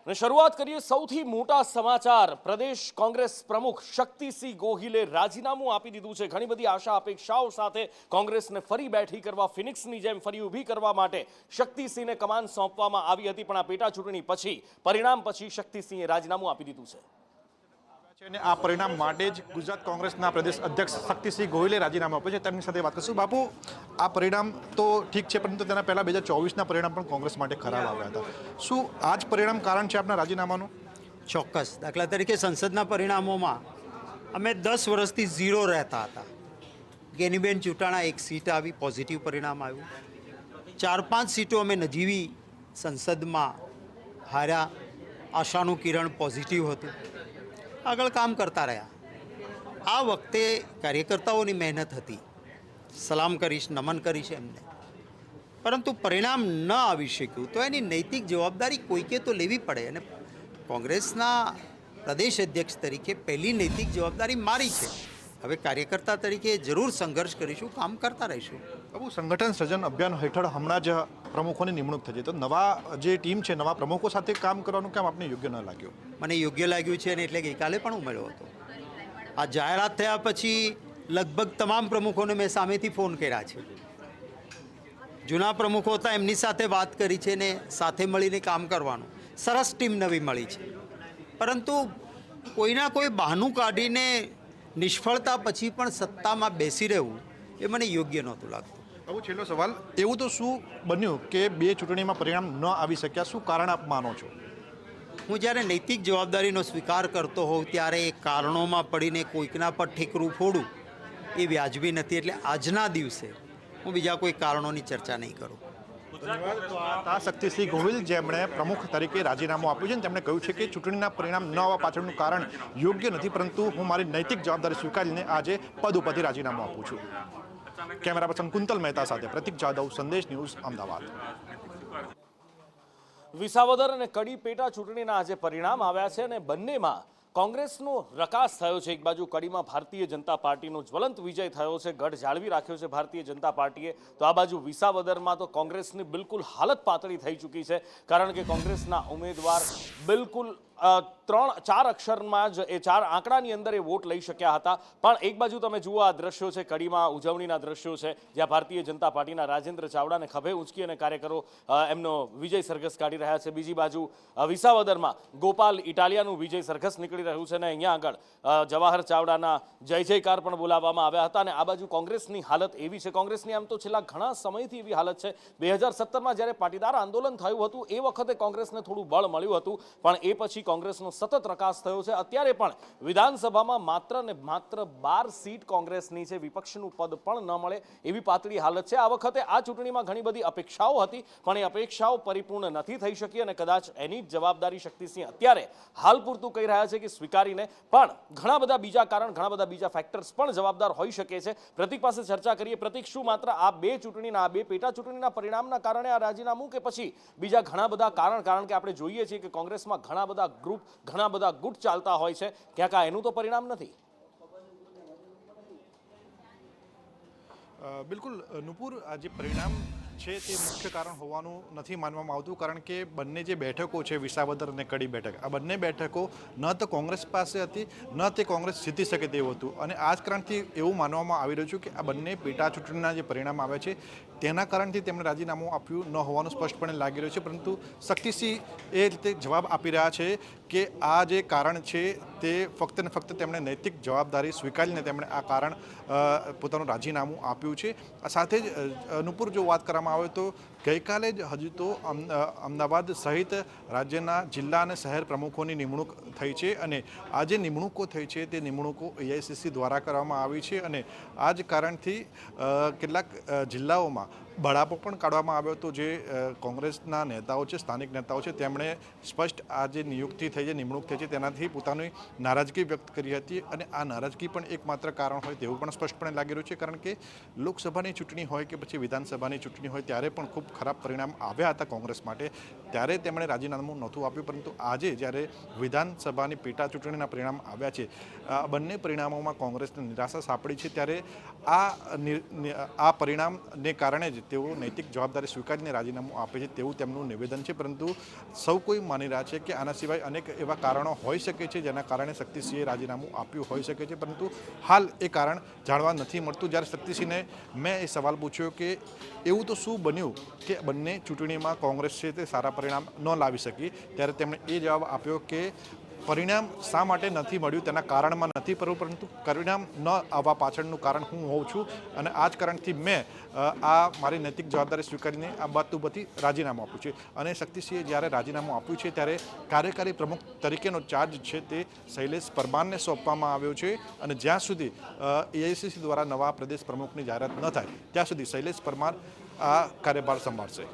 અને શરૂઆત કરીએ સૌથી મોટા સમાચાર। પ્રદેશ કોંગ્રેસ પ્રમુખ શક્તિસિંહ ગોહિલે રાજીનામું આપી દીધું છે। ઘણી બધી આશા અપેક્ષાઓ સાથે કોંગ્રેસને ફરી બેઠી કરવા, ફિનિક્સની જેમ ફરી ઊભી કરવા માટે શક્તિસિંહને કમાન સોંપવામાં આવી હતી, પણ આ પેટા ચૂંટણી પછી, પરિણામ પછી શક્તિસિંહે રાજીનામું આપી દીધું છે। આ પરિણામ માટે જ ગુજરાત કોંગ્રેસના પ્રદેશ અધ્યક્ષ શક્તિસિંહ ગોહિલે રાજીનામું આપ્યું છે। તેમની સાથે વાત કરશું। બાપુ, આ પરિણામ તો ઠીક છે, પરંતુ તેના પહેલા 2024ના પરિણામ પણ કોંગ્રેસ માટે ખરાબ આવ્યા હતા। શું આ જ પરિણામ કારણ છે આપના રાજીનામાનું? ચોક્કસ। દાખલા તરીકે સંસદના પરિણામોમાં અમે 10 વર્ષથી ઝીરો રહેતા હતા। ગેનીબેન ચૂંટાણા એક સીટ આવી, પોઝિટિવ પરિણામ આવ્યું। 4-5 સીટો અમે નજીવી સંસદમાં હાર્યા, આશાનું કિરણ પોઝિટિવ હતું। આગળ કામ કરતા રહ્યા। આ વખતે કાર્યકર્તાઓની મહેનત હતી, સલામ કરીશ, નમન કરીશ એમને, પરંતુ પરિણામ ન આવી શક્યું તો એની નૈતિક જવાબદારી કોઈકે તો લેવી પડે, અને કોંગ્રેસના પ્રદેશ અધ્યક્ષ તરીકે પહેલી નૈતિક જવાબદારી મારી છે। હવે કાર્યકર્તા તરીકે જરૂર સંઘર્ષ કરીશું, કામ કરતા રહીશું। બાબુ, સંગઠન સર્જન અભિયાન હેઠળ હમણાં જ પ્રમુખોની નિમણૂક થઈ છે, તો નવા જે ટીમ છે, નવા પ્રમુખો સાથે કામ કરવાનું કેમ આપને યોગ્ય ન લાગ્યું? મને યોગ્ય લાગ્યું છે, અને એટલે ગઈકાલે પણ ઉમેર્યો હતો। આ જાહેરાત થયા પછી લગભગ તમામ પ્રમુખોને મેં સામેથી ફોન કર્યા છે। જૂના પ્રમુખો હતા, એમની સાથે વાત કરી છે ને સાથે મળીને કામ કરવાનું। સરસ ટીમ નવી મળી છે, પરંતુ કોઈના કોઈ બહાનું કાઢીને નિષ્ફળતા પછી પણ સત્તામાં બેસી રહેવું એ મને યોગ્ય નહોતું લાગતું। બાબુ, છેલ્લો સવાલ, એવું તો શું બન્યું કે 2 ચૂંટણીમાં પરિણામ ન આવી શક્યા? શું કારણ આપ માનો છો? હું જ્યારે નૈતિક જવાબદારીનો સ્વીકાર કરતો હોઉં ત્યારે એ કારણોમાં પડીને કોઈકના પર ઠીકરું ફોડું એ વ્યાજબી નથી, એટલે આજના દિવસે હું બીજા કોઈ કારણોની ચર્ચા નહીં કરું। ધન્યવાદ। તો આ શક્તિસિંહ ગોહિલ, જેમણે પ્રમુખ તરીકે રાજીનામું આપ્યું છે, અને તેમણે કહ્યું છે કે ચૂંટણીના પરિણામ ન આવવા પાછળનું કારણ યોગ્ય નથી, પરંતુ હું મારી નૈતિક જવાબદારી સ્વીકારીને આજે પદ ઉપરથી રાજીનામું આપું છું। કેમેરા પર્સન કુંતલ મહેતા સાથે પ્રતિક જાદવ, સંદેશ ન્યૂઝ, અમદાવાદ। વિસાવદર અને કડી પેટા ચૂંટણીના આજે પરિણામ આવ્યા છે, અને બંનેમાં કોંગ્રેસનો રકાસ થયો છે। એક બાજુ કડીમાં ભારતીય જનતા પાર્ટીનો જ્વલંત વિજય થયો છે, ગઢ જાળવી રાખ્યો છે ભારતીય જનતા પાર્ટીએ, તો આ બાજુ વિસાવદરમાં તો કોંગ્રેસની બિલકુલ હાલત પાતળી થઈ ચૂકી છે, કારણ કે કોંગ્રેસના ઉમેદવાર બિલકુલ 3-4 અક્ષરમાં જ, એ 4 આંકડાની અંદર એ વોટ લઈ શક્યા હતા। પણ એક બાજુ તમે જુઓ, આ દ્રશ્યો છે કડીમાં ઉજવણીના દ્રશ્યો છે, જ્યાં ભારતીય જનતા પાર્ટીના રાજેન્દ્ર ચાવડાને ખભે ઊંચકી અને કાર્યકરો એમનો વિજય સરઘસ કાઢી રહ્યા છે। બીજી બાજુ વિસાવદરમાં ગોપાલ ઇટાલિયાનું વિજય સરઘસ નીકળી રહ્યું છે, અને અહીંયા આગળ જવાહર ચાવડાના જય જયકાર પણ બોલાવવામાં આવ્યા હતા। અને આ બાજુ કોંગ્રેસની હાલત એવી છે, કોંગ્રેસની આમ તો છેલ્લા ઘણા સમયથી એવી હાલત છે। 2017માં જ્યારે પાટીદાર આંદોલન થયું હતું એ વખતે કોંગ્રેસને થોડું બળ મળ્યું હતું, પણ એ પછી કોંગ્રેસનો સતત રકાસ થયો છે। અત્યારે પણ વિધાનસભામાં માત્ર ને માત્ર 12 સીટ કોંગ્રેસની છે, વિપક્ષનું પદ પણ ન મળે એવી પાતળી હાલત છે। આ વખતે આ ચૂંટણીમાં ઘણી બધી અપેક્ષાઓ હતી, પણ એ અપેક્ષાઓ પરિપૂર્ણ નથી થઈ શકી, અને કદાચ એની જવાબદારી શક્તિસિંહ અત્યારે હાલ પૂરતું કહી રહ્યા છે કે સ્વીકારીને, પણ ઘણા બધા બીજા કારણ, ઘણા બધા બીજા ફેક્ટર્સ પણ જવાબદાર હોઈ શકે છે। પ્રતિક પાસે ચર્ચા કરીએ। પ્રતિક, શું માત્ર આ 2 ચૂંટણીના, આ 2 પેટા ચૂંટણીના પરિણામના કારણે આ રાજીનામું, કે પછી બીજા ઘણા બધા કારણ કે આપણે જોઈએ છીએ કે કોંગ્રેસમાં ઘણા બધા ગ્રુપ, ઘણા બધા ગુટ ચાલતા હોય છે, ક્યાંક આ એનું તો પરિણામ નથી? બિલકુલ નુપુર, આ જે પરિણામ છે તે મુખ્ય કારણ હોવાનું નથી માનવામાં આવતું, કારણ કે બંને જે બેઠકો છે, વિસાવદર અને કડી બેઠક, આ બંને બેઠકો ન તો કોંગ્રેસ પાસે હતી, ન તે કોંગ્રેસ જીતી શકે તેવું હતું, અને આ જ કારણથી એવું માનવામાં આવી રહ્યું છે કે આ બંને પેટા ચૂંટણીના જે પરિણામ આવે છે તેના કારણથી તેમણે રાજીનામું આપ્યું ન હોવાનું સ્પષ્ટપણે લાગી રહ્યું છે। પરંતુ શક્તિસિંહ એ રીતે જવાબ આપી રહ્યા છે કે આ જે કારણ છે તે ફક્ત ને ફક્ત તેમણે નૈતિક જવાબદારી સ્વીકારીને તેમણે આ કારણ પોતાનું રાજીનામું આપ્યું છે। સાથે જ નુપુર, જો વાત કરવામાં આવે તો ગઈકાલે જ હજુ તો અમદાવાદ સહિત રાજ્યના જિલ્લા અને શહેર પ્રમુખોની નિમણૂક થઈ છે, અને આ જે નિમણૂકો થઈ છે તે નિમણૂકો AICC દ્વારા કરવામાં આવી છે, અને આ જ કારણથી કેટલાક જિલ્લાઓમાં બળાપો પણ કાઢવામાં આવ્યો હતો। જે કોંગ્રેસના નેતાઓ છે, સ્થાનિક નેતાઓ છે, તેમણે સ્પષ્ટ આ જે નિયુક્તિ થઈ છે, નિમણૂક થઈ છે, તેનાથી પોતાની નારાજગી વ્યક્ત કરી હતી, અને આ નારાજગી પણ એકમાત્ર કારણ હોય તેવું પણ સ્પષ્ટપણે લાગી રહ્યું છે, કારણ કે લોકસભાની ચૂંટણી હોય કે પછી વિધાનસભાની ચૂંટણી હોય ત્યારે પણ ખૂબ ખરાબ પરિણામ આવ્યા હતા કોંગ્રેસ માટે ત્યારે તેમણે રાજીનામું નહોતું આપ્યું, પરંતુ આજે જ્યારે વિધાનસભાની પેટા ચૂંટણીના પરિણામ આવ્યા છે, બંને પરિણામોમાં કોંગ્રેસને નિરાશા સાંપડી છે, ત્યારે આ પરિણામને કારણે જ તેઓ નૈતિક જવાબદારી સ્વીકારીને રાજીનામું આપે છે તેવું તેમનું નિવેદન છે. પરંતુ સૌ કોઈ માની રહ્યા છે કે આના સિવાય અનેક એવા કારણો હોઈ શકે છે જેના કારણે શક્તિસિંહે રાજીનામું આપ્યું હોઈ શકે છે, પરંતુ હાલ એ કારણ જાણવા નથી મળતું. જ્યારે શક્તિસિંહને મેં એ સવાલ પૂછ્યો કે એવું તો શું બન્યું કે બંને ચૂંટણીમાં કોંગ્રેસ છે તે સારા પરિણામ ન લાવી શકી, ત્યારે તેમણે એ જવાબ આપ્યો કે પરિણામ શા માટે નથી મળ્યું તેના કારણમાં નથી પડવું, પરંતુ પરિણામ ન આવવા પાછળનું કારણ હું હોઉં છું અને આ જ કારણથી મેં આ મારી નૈતિક જવાબદારી સ્વીકારીને આ બધી રાજીનામું આપ્યું છે. અને શક્તિસિંહે જ્યારે રાજીનામું આપ્યું છે ત્યારે કાર્યકારી પ્રમુખ તરીકેનો ચાર્જ છે તે શૈલેષ પરમારને સોંપવામાં આવ્યો છે અને જ્યાં સુધી એઆઈસીસી દ્વારા નવા પ્રદેશ પ્રમુખની જાહેરાત ન થાય ત્યાં સુધી શૈલેષ પરમાર આ કાર્યભાર સંભાળશે.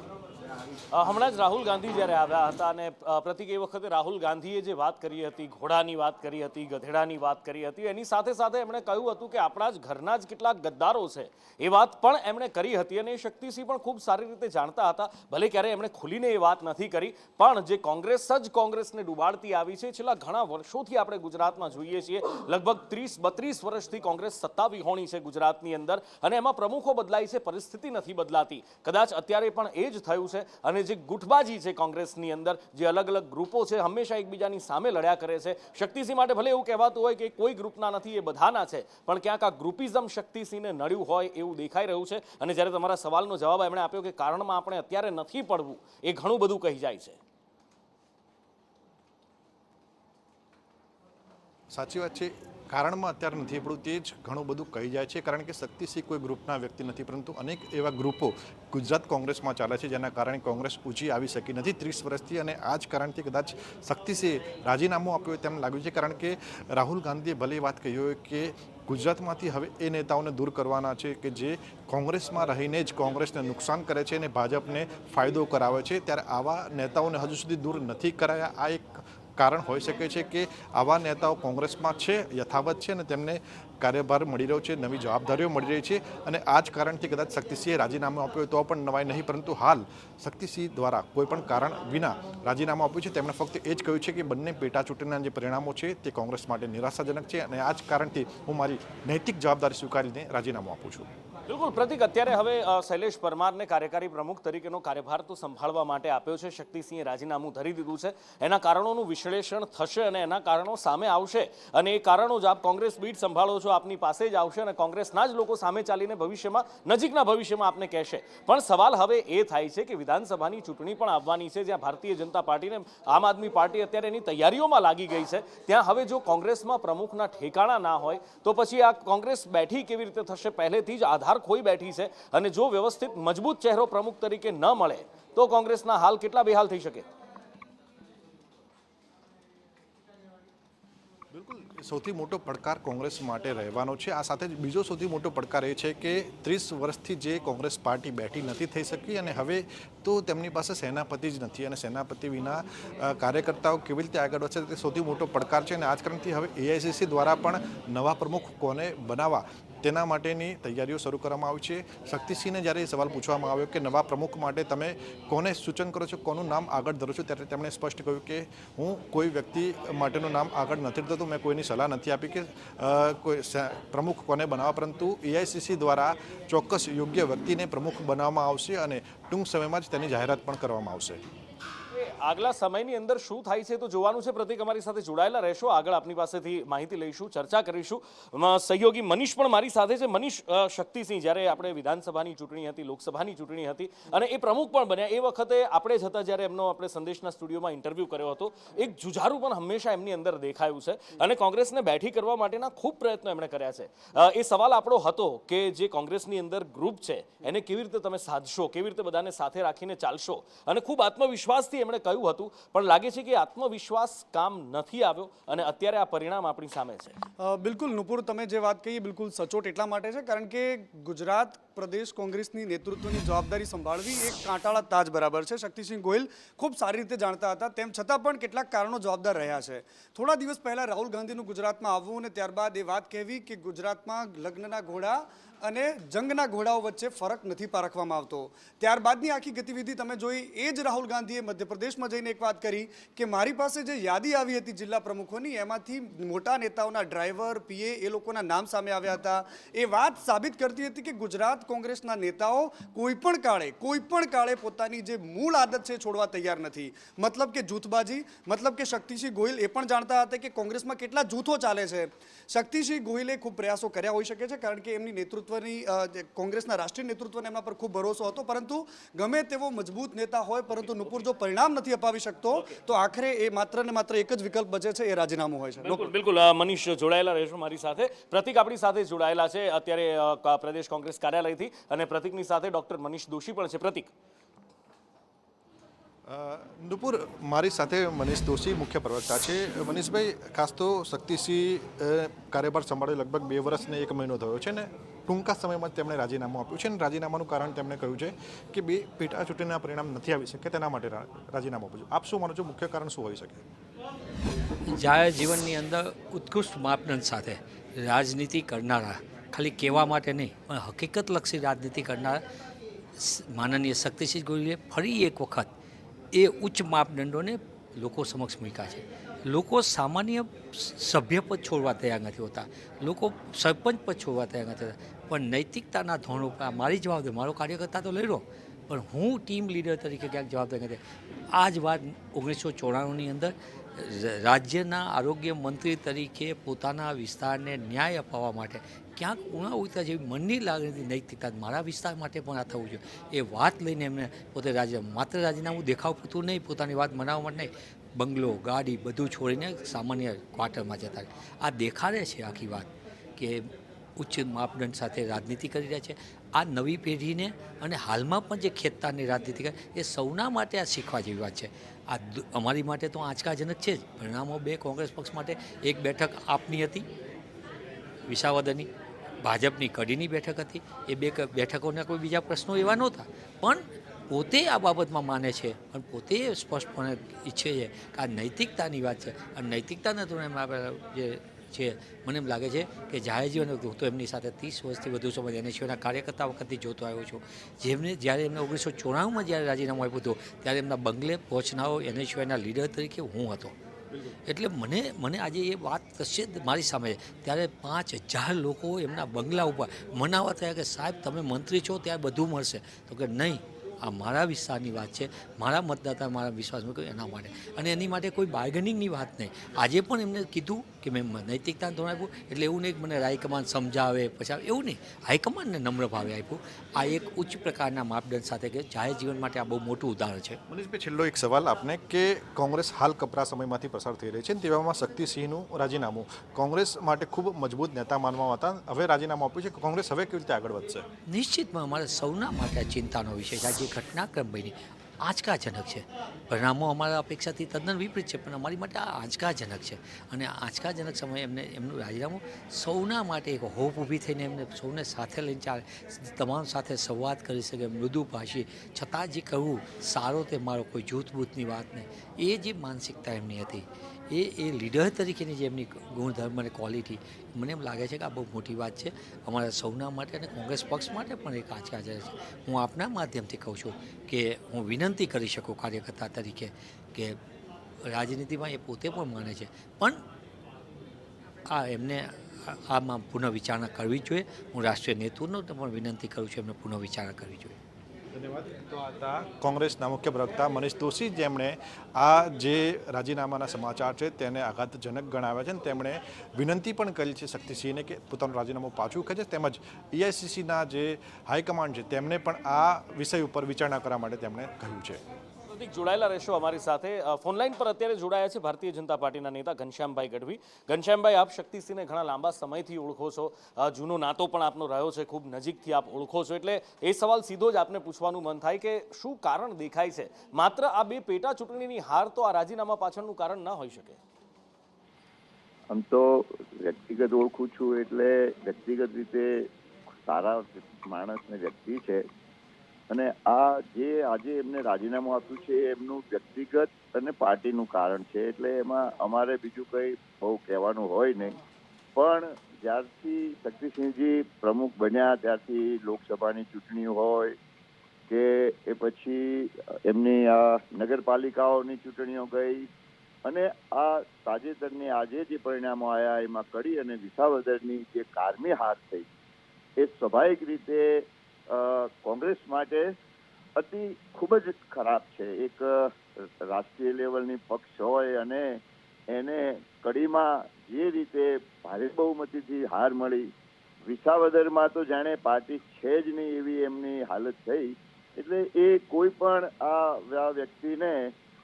હમણાં જ રાહુલ ગાંધી જ્યારે આવ્યા હતા અને પ્રતિક એ વખતે રાહુલ ગાંધીએ જે વાત કરી હતી, ઘોડાની વાત કરી હતી, ગધેડાની વાત કરી હતી, એની સાથે સાથે એમણે કહ્યું હતું કે આપણા જ ઘરના જ કેટલાક ગદ્દારો છે, એ વાત પણ એમણે કરી હતી. અને એ શક્તિસિંહ પણ ખૂબ સારી રીતે જાણતા હતા, ભલે ક્યારે એમણે ખુલીને એ વાત નથી કરી, પણ જે કોંગ્રેસ જ કોંગ્રેસને ડૂબાડતી આવી છે છેલ્લા ઘણા વર્ષોથી આપણે ગુજરાતમાં જોઈએ છીએ. લગભગ 30-32 વર્ષથી કોંગ્રેસ સત્તા વિહોણી છે ગુજરાતની અંદર અને એમાં પ્રમુખો બદલાય છે, પરિસ્થિતિ નથી બદલાતી. કદાચ અત્યારે પણ એ જ થયું છે. અને જે ગુટબાજી છે કોંગ્રેસની અંદર, જે અલગ અલગ ગ્રુપો છે હંમેશા એકબીજાની સામે લડ્યા કરે છે. શક્તિસિંહ માટે ભલે એવું કહેવાતું હોય કે કોઈ ગ્રુપના નથી, એ બધાના છે, પણ ક્યાંક આ ગ્રુપિઝમ શક્તિસિંહને નડ્યું હોય એવું દેખાઈ રહ્યું છે. અને જ્યારે તમારા સવાલનો જવાબ એમણે આપ્યો કે કારણમાં આપણે અત્યારે નથી પડવું, એ ઘણું બધું કહી જાય છે. સાચી વાત છે, કારણમાં અત્યારે નથી પડવું તે જ ઘણું બધું કહી જાય છે. કારણ કે શક્તિસિંહ કોઈ ગ્રુપના વ્યક્તિ નથી, પરંતુ અનેક એવા ગ્રુપો ગુજરાત કોંગ્રેસમાં ચાલે છે જેના કારણે કોંગ્રેસ ઊંચી આવી શકી નથી 30 વર્ષથી. અને આ જ કારણથી કદાચ શક્તિસિંહે રાજીનામું આપ્યું તેમ લાગ્યું છે. કારણ કે રાહુલ ગાંધીએ ભલે વાત કહી હોય કે ગુજરાતમાંથી હવે એ નેતાઓને દૂર કરવાના છે કે જે કોંગ્રેસમાં રહીને જ કોંગ્રેસને નુકસાન કરે છે અને ભાજપને ફાયદો કરાવે છે, ત્યારે આવા નેતાઓને હજુ સુધી દૂર નથી કરાયા. આ એક કારણ હોઈ શકે છે કે આવા નેતાઓ કોંગ્રેસમાં છે, યથાવત છે અને તેમને કાર્યભાર મળી રહ્યો છે, નવી જવાબદારીઓ મળી રહી છે. અને આ જ કારણથી કદાચ શક્તિસિંહે રાજીનામું આપ્યું તો પણ નવાઈ નહીં, પરંતુ હાલ શક્તિસિંહ દ્વારા કોઈપણ કારણ વિના રાજીનામું આપ્યું છે. તેમણે ફક્ત એ જ કહ્યું છે કે બંને પેટા ચૂંટણીના જે પરિણામો છે તે કોંગ્રેસ માટે નિરાશાજનક છે અને આ જ કારણથી હું મારી નૈતિક જવાબદારી સ્વીકારીને રાજીનામું આપું છું. બિલકુલ પ્રતિક, અત્યારે હવે શૈલેષ પરમારને કાર્યકારી પ્રમુખ તરીકેનો કાર્યભાર તો સંભાળવા માટે આપ્યો છે. શક્તિસિંહે રાજીનામું ધરી દીધું છે. એના કારણોનું વિશ્લેષણ થશે અને એના કારણો સામે આવશે અને એ કારણો જ આપ કોંગ્રેસ બીટ સંભાળો છો, આપની પાસે જ આવશે અને કોંગ્રેસના જ લોકો સામે ચાલીને ભવિષ્યમાં, નજીકના ભવિષ્યમાં આપને કહેશે. પણ સવાલ હવે એ થાય છે કે વિધાનસભાની ચૂંટણી પણ આવવાની છે, જ્યાં ભારતીય જનતા પાર્ટીને આમ આદમી પાર્ટી અત્યારે એની તૈયારીઓમાં લાગી ગઈ છે. ત્યાં હવે જો કોંગ્રેસમાં પ્રમુખના ઠેકાણા ના હોય તો પછી આ કોંગ્રેસ બેઠી કેવી રીતે થશે? પહેલેથી જ આધાર ખોઈ બેઠી છે અને જો વ્યવસ્થિત મજબૂત ચહેરો પ્રમુખ તરીકે ન મળે તો કોંગ્રેસના હાલ કેટલા બેહાલ થઈ શકે? બિલકુલ, સૌથી મોટો પડકાર કોંગ્રેસ માટે રહેવાનો છે. આ સાથે જ બીજો સૌથી મોટો પડકાર એ છે કે 30 વર્ષથી જે કોંગ્રેસ પાર્ટી બેઠી નથી થઈ શકી અને હવે તો તેમની પાસે સેનાપતિ જ નથી અને સેનાપતિ વિના કાર્યકર્તાઓ કેવી રીતે આગળ વધશે તે સૌથી મોટો પડકાર છે. અને આ જ કારણથી હવે એઆઈસીસી દ્વારા પણ નવા પ્રમુખ કોને બનાવવા તેના માટેની તૈયારીઓ શરૂ કરવામાં આવી છે. શક્તિસિંહને જ્યારે એ સવાલ પૂછવામાં આવ્યો કે નવા પ્રમુખ માટે તમે કોને સૂચન કરો છો, કોનું નામ આગળ ધરો છો, ત્યારે તેમણે સ્પષ્ટ કહ્યું કે હું કોઈ વ્યક્તિ માટેનું નામ આગળ નથી ધરતો, મેં કોઈની સલાહ નથી આપી કે કોઈ પ્રમુખ કોને બનાવવા, પરંતુ એઆઈસીસી દ્વારા ચોક્કસ યોગ્ય વ્યક્તિને પ્રમુખ બનાવવામાં આવશે અને ટૂંક સમયમાં જ તેની જાહેરાત પણ કરવામાં આવશે. આગલા સમયની અંદર શું થાય છે તો જોવાનું છે. પ્રતિક, અમારી સાથે જોડાયેલા રહેશો, આગળ આપની પાસેથી માહિતી લઈશું, ચર્ચા કરીશું. સહયોગી મનીષ પણ મારી સાથે છે. મનીષ, શક્તિસિંહ જ્યારે આપણે વિધાનસભાની ચૂંટણી હતી, લોકસભાની ચૂંટણી હતી અને એ પ્રમુખ પણ બન્યા, એ વખતે આપણે જ હતા જ્યારે એમનો આપણે સંદેશના સ્ટુડિયોમાં ઇન્ટરવ્યૂ કર્યો હતો. એક જુજારું પણ હંમેશા એમની અંદર દેખાયું છે અને કોંગ્રેસને બેઠી કરવા માટેના ખૂબ પ્રયત્નો એમણે કર્યા છે. એ સવાલ આપણો હતો કે જે કોંગ્રેસની અંદર ગ્રુપ છે એને કેવી રીતે તમે સાધશો, કેવી રીતે બધાને સાથે રાખીને ચાલશો, અને ખૂબ આત્મવિશ્વાસથી એમણે કહ્યું હતું, પણ લાગે છે કે આત્મવિશ્વાસ કામ નથી આવ્યો અને અત્યારે આ પરિણામ આપણી સામે છે. બિલકુલ નુપુર, તમે જે વાત કહી બિલકુલ સચોટ એટલા માટે છે કારણ કે ગુજરાત પ્રદેશ કોંગ્રેસની નેતૃત્વની જવાબદારી સંભાળવી એક કાંટાળા તાજ બરાબર છે. શક્તિસિંહ ગોહિલ ખૂબ સારી રીતે જાણતા હતા, તેમ છતાં પણ કેટલાક કારણો જવાબદાર રહ્યા છે. થોડા દિવસ પહેલા રાહુલ ગાંધીનું ગુજરાતમાં આવવું અને ત્યારબાદ એ વાત કહેવી કે ગુજરાતમાં લગ્નના ઘોડા અને જંગના ઘોડાઓ વચ્ચે ફરક નથી પારખવામાં આવતો. ત્યારબાદની આખી ગતિવિધિ તમે જોઈ. એ જ રાહુલ ગાંધીએ મધ્યપ્રદેશમાં જઈને એક વાત કરી કે મારી પાસે જે યાદી આવી હતી જિલ્લા પ્રમુખોની, એમાંથી મોટા નેતાઓના ડ્રાઈવર, પીએ એ લોકોના નામ સામે આવ્યા હતા. એ વાત સાબિત કરતી હતી કે ગુજરાત કોંગ્રેસના નેતાઓ કોઈ પણ કાળે પોતાની જે મૂળ આદત છે છોડવા તૈયાર નથી. મતલબ કે જૂથબાજી, મતલબ કે શક્તિસિંહ ગોહિલ એ પણ જાણતા હતા કે કોંગ્રેસમાં કેટલા જૂથો ચાલે છે. શક્તિસિંહ ગોહિલે ખૂબ પ્રયાસો કર્યા હોઈ શકે છે, કારણ કે એમની કોંગ્રેસના રાષ્ટ્રીય નેતૃત્વને એમના પર ખૂબ ભરોસો હતો. પરંતુ ગમે તેવો મજબૂત નેતા હોય, પરંતુ નુપુર જો પરિણામ નથી અપાવી શકતો તો આખરે એ માત્ર ને માત્ર એક જ વિકલ્પ બચે છે, એ રાજીનામું હોય છે. બિલકુલ મનીષ જોડાયેલા રહેશો મારી સાથે. પ્રતિક આપણી સાથે જોડાયેલા છે અત્યારે પ્રદેશ કોંગ્રેસ કાર્યાલયથી, અને પ્રતિકની સાથે ડોક્ટર મનીષ દોશી પણ છે. પ્રતિક, નુપુર, મારી સાથે મનીષ દોશી મુખ્ય પ્રવક્તા છે. મનીષભાઈ, ખાસ તો શક્તિસિંહ કાર્યભાર સંભાળ્યો લગભગ 2 વર્ષ ને 1 મહિનો થયો છે ને ટૂંકા સમયમાં તેમણે રાજીનામું આપ્યું છે. અને રાજીનામાનું કારણ તેમણે કહ્યું છે કે 2 પેટા ચૂંટણીના પરિણામ નથી આવી શકે, તેના માટે રાજીનામું આપ્યું. આપ શું માનો છો, મુખ્ય કારણ શું હોઈ શકે? જાહેર જીવનની અંદર ઉત્કૃષ્ટ માપદંડ સાથે રાજનીતિ કરનારા, ખાલી કહેવા માટે નહીં પણ હકીકતલક્ષી રાજનીતિ કરનારા માનનીય શક્તિસિંહ ગોહિલે ફરી એક વખત એ ઉચ્ચ માપદંડોને લોકો સમક્ષ મૂક્યા છે. લોકો સામાન્ય સભ્યપદ છોડવા તૈયાર નથી હોતા, લોકો સરપંચ પદ છોડવા તૈયાર નથી હોતા, પણ નૈતિકતાના ધોરણો પર મારી જવાબદારી, મારો કાર્યકર્તા તો લઈ રહ્યો, પણ હું ટીમ લીડર તરીકે ક્યાંક જવાબદારી નથી. આ જ વાત 1994ની અંદર રાજ્યના આરોગ્ય મંત્રી તરીકે પોતાના વિસ્તારને ન્યાય અપાવવા માટે ક્યાંક ઉણા ઉતરા જેવી મનની લાગણીથી નૈતિકતા મારા વિસ્તાર માટે પણ આ થવું જોઈએ એ વાત લઈને એમને પોતે માત્ર રાજીનામું દેખાવ પૂરતું નહીં, પોતાની વાત મનાવવા માટે નહીં, બંગલો, ગાડી બધું છોડીને સામાન્ય ક્વાર્ટરમાં જતા રહે. આ દેખાડે છે આખી વાત કે ઉચ્ચ માપદંડ સાથે રાજનીતિ કરી રહ્યા છે. આ નવી પેઢીને અને હાલમાં પણ જે ખેતતાની રાજનીતિ કરે એ સૌના માટે આ શીખવા જેવી વાત છે. આ અમારી માટે તો આંચકાજનક છે જ. પરિણામો 2 કોંગ્રેસ પક્ષ માટે, 1 બેઠક આપની હતી વિસાવદરની, ભાજપની કડીની બેઠક હતી. એ 2 બેઠકોના કોઈ બીજા પ્રશ્નો એવા નહોતા, પણ પોતે આ બાબતમાં માને છે અને પોતે સ્પષ્ટપણે ઈચ્છે છે કે આ નૈતિકતાની વાત છે. અને નૈતિકતાના ધોરણે જે છે, મને એમ લાગે છે કે જાહેર જીવન, હું તો એમની સાથે 30 વર્ષથી વધુ સમય NSUના કાર્યકર્તા વખતથી જોતો આવ્યો છું. જ્યારે એમને 1994માં જ્યારે રાજીનામું આપ્યું હતું ત્યારે એમના બંગલે પહોંચનારો NSUના લીડર તરીકે હું હતો. એટલે મને આજે એ વાત કશે મારી સામે છે ત્યારે 5000 લોકો એમના બંગલા ઉપર મનાવવા થયા કે સાહેબ તમે મંત્રી છો ત્યારે બધું મળશે, તો કે નહીં, આ મારા વિસ્તારની વાત છે, મારા મતદાતા મારા વિશ્વાસ મૂક્યો એના માટે, અને એની માટે કોઈ બાર્ગેનિંગની વાત નહીં. આજે પણ એમને કીધું કે મેં નૈતિકતાનું ધોરણ આપ્યું, એટલે એવું નહીં કે મને હાઈકમાન્ડ સમજાવે પછી એવું નહીં, હાઈકમાન્ડને નમ્ર ભાવે આપ્યું. આ એક ઉચ્ચ પ્રકારના માપદંડ સાથે કે જાહેર જીવન માટે આ બહુ મોટું ઉદાહરણ છે. મનીષભાઈ, છેલ્લો એક સવાલ આપને કે કોંગ્રેસ હાલ કપરા સમયમાંથી પસાર થઈ રહી છે, તેવામાં શક્તિસિંહનું રાજીનામું કોંગ્રેસ માટે ખૂબ મજબૂત નેતા માનવામાં હતા, હવે રાજીનામું આપ્યું છે, કોંગ્રેસ હવે કેવી રીતે આગળ વધશે? નિશ્ચિતમાં અમારા સૌના માટે આ ચિંતાનો વિષય છે. જે ઘટનાક્રમ બની આંચકાજનક છે. પરિણામો અમારા અપેક્ષાથી તદ્દન વિપરીત છે, પણ અમારી માટે આ આંચકાજનક છે. અને આંચકાજનક સમયે એમનું રાજીનામું સૌના માટે એક હોપ ઊભી થઈને એમને સૌને સાથે લઈને ચાલે, તમામ સાથે સંવાદ કરી શકે, મૃદુ ભાષી, છતાં જે કહું સારો તે મારો, કોઈ જૂથ બૂથની વાત નહીં, એ જે માનસિકતા એમની હતી, એ લીડર તરીકેની જે એમની ગુણધર્મ અને ક્વોલિટી, મને એમ લાગે છે કે આ બહુ મોટી વાત છે અમારા સૌના માટે અને કોંગ્રેસ પક્ષ માટે પણ એક આંચકાજનક છે. હું આપના માધ્યમથી કહું છું કે હું વિનંતી કરી શકું કાર્યકર્તા તરીકે કે રાજનીતિમાં એ પોતે પણ માને છે, પણ એમને આમાં પુનઃવિચારણા કરવી જ જોઈએ. હું રાષ્ટ્રીય નેતૃત્વનો પણ વિનંતી કરું છું એમને પુનઃવિચારણા કરવી જોઈએ. ધન્યવાદ. તો આ હતા કોંગ્રેસના મુખ્ય પ્રવક્તા મનીષ દોશી, જેમણે આ જે રાજીનામાના સમાચાર છે તેને આઘાતજનક ગણાવ્યા છે અને તેમણે વિનંતી પણ કરી છે શક્તિસિંહને કે પોતાનું રાજીનામું પાછું ખેંચે, તેમજ EICCના જે હાઈકમાન્ડ છે તેમને પણ આ વિષય ઉપર વિચારણા કરવા માટે તેમણે કહ્યું છે. પ્રતિક, જોડાયેલા રહેશો અમારી સાથે. ફોનલાઈન પર અત્યારે જોડાયા છે ભારતીય જનતા પાર્ટીના નેતા ઘનશ્યામભાઈ ગઢવી. ઘનશ્યામભાઈ, આપ શક્તિસિંહને ઘણા લાંબા સમયથી ઓળખો છો, જૂનો નાતો પણ આપનો રહ્યો છે, ખૂબ નજીકથી આપ ઓળખો છો, એટલે એ સવાલ સીધો જ આપને પૂછવાનું મન થાય કે શું કારણ દેખાય છે માત્ર આ 2 પેટા ચૂંટણીની હાર તો આ રાજીનામા પાછળનું કારણ ના હોઈ શકે? આમ તો વ્યક્તિગત ઓળખું છું એટલે વ્યક્તિગત રીતે સારા માણસને વ્યક્તિ છે, અને આ જે આજે એમને રાજીનામું આપ્યું છે એમનું વ્યક્તિગત અને પાર્ટીનું કારણ છે, એટલે એમાં અમારે બીજું કંઈ બહુ કહેવાનું હોય નહીં. પણ જ્યારથી શક્તિસિંહજી પ્રમુખ બન્યા ત્યારથી લોકસભાની ચૂંટણી હોય કે એ પછી એમની આ નગરપાલિકાઓની ચૂંટણીઓ ગઈ અને આ તાજેતરની આજે જે પરિણામો આવ્યા એમાં કડી અને વિસાવદરની જે કારમી હાર થઈ એ સ્વાભાવિક રીતે કોંગ્રેસ માટે ખૂબ જ ખરાબ છે. એક રાષ્ટ્રીય લેવલની પક્ષ હોય અને એને કડીમાં જે રીતે ભારે બહુમતીથી હાર મળી, વિસાવદરમાં તો જાણે પાર્ટી છે જ નહીં એવી એમની હાલત થઈ. એટલે એ કોઈ પણ આ વ્યક્તિને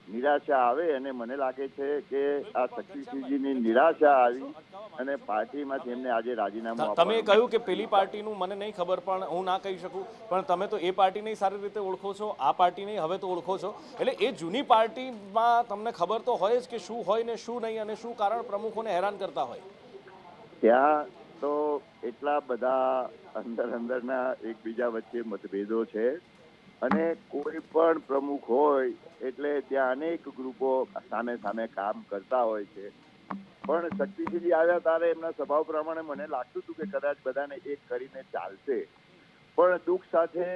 નિરાશા આવે અને મને લાગે છે કે આ શક્તિસિંહજીની નિરાશા આવી અને પાર્ટીમાંથી એમને આજે રાજીનામું તમે કહ્યું કે પેલી પાર્ટીનું મને નહીં ખબર, પણ હું ના કહી શકું, પણ તમે તો એ પાર્ટીને સારી રીતે ઓળખો છો, આ પાર્ટીને હવે તો ઓળખો છો, એટલે એ જૂની પાર્ટીમાં તમને ખબર તો હોય જ કે શું હોય ને શું નહીં અને શું કારણ પ્રમુખોને હેરાન કરતા હોય. ત્યાં તો એટલા બધા અંદરના એકબીજા વચ્ચે મતભેદો છે અને કોઈ પણ પ્રમુખ હોય એટલે ત્યાં અનેક ગ્રુપો સામે સામે કામ કરતા હોય છે. પણ શક્તિસિંહજી આવ્યા ત્યારે એમના સ્વભાવ પ્રમાણે મને લાગતું હતું કે કદાચ બધાને એક કરીને ચાલશે, પણ દુઃખ સાથે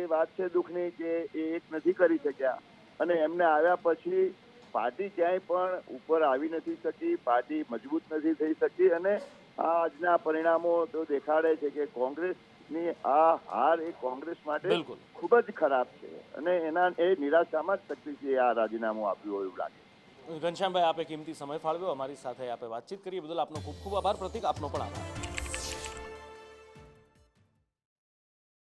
એ વાત છે દુઃખની કે એ એક નથી કરી શક્યા અને એમને આવ્યા પછી પાર્ટી ક્યાંય પણ ઉપર આવી નથી શકી, પાર્ટી મજબૂત નથી થઈ શકી અને આજના પરિણામો તો દેખાડે છે કે કોંગ્રેસની આ હાર એ કોંગ્રેસ માટે ખૂબ જ ખરાબ છે અને એ નિરાશામાં જ શક્તિસિંહે આ રાજીનામું આપ્યું હોય એવું લાગે. ઘનશ્યામભાઈ, આપે કિંમતી સમય ફાળવ્યો, અમારી સાથે આપે વાતચીત કરી બદલ આપનો ખૂબ ખૂબ આભાર. પ્રતિક, આપનો પણ આભાર.